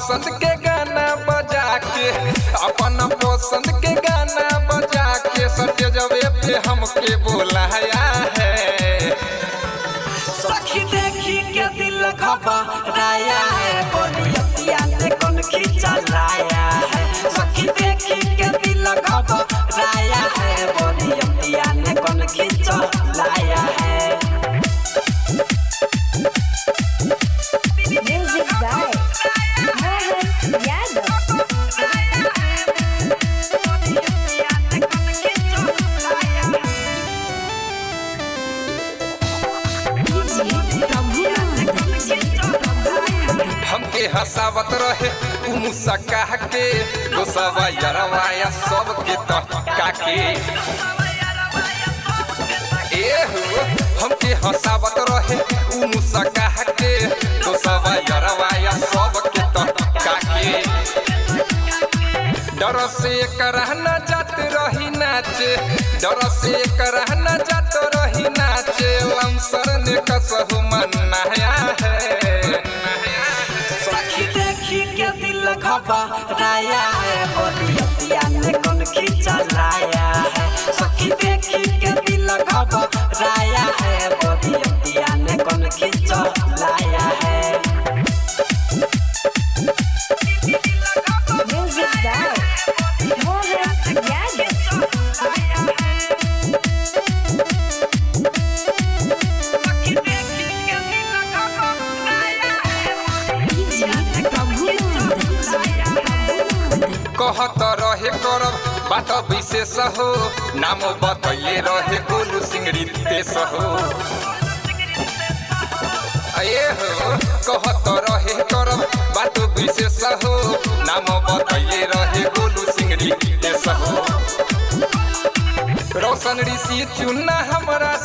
पसंद के गाना बजा के, अपना पसंद के गाना बजा के सत्य जबे पे हमके बोलाया है। सखी देखी के दिल घबराया है, बोलिया ने कौन खींचा लाया है। सखी देखी के दिल घबराया है, बोलिया ने कौन खींचा लाया है। Music by Mohan Yadav. हमके हंसावत रहे उ मुस्का के, दोसवा यरवाया सबके तका के। ए हो हमके हंसावत रहे उ मुस्का के, दोसवा यरवाया सबके तका के। डर से करहना जात रही नाचे, डर से करहना जात रही नाचे, लमसर ने कसहु मनाया है। सखी देखी के दिल घबराया है, बोलिया ने कौन खींचा लाया है। सखी देखी के दिल घबराया है, बोलिया ने कौन खींचा लाया है। Music by Mohan Yadav. कहत रहे करब बात विशेष हो, नाम बतैले रहे गोलू सिंह रितेश हो। ए हो कहत रहे करब बात विशेष हो, नाम बतैले रहे गोलू सिंह रितेश हो। रोशन ऋषि चुना हमरा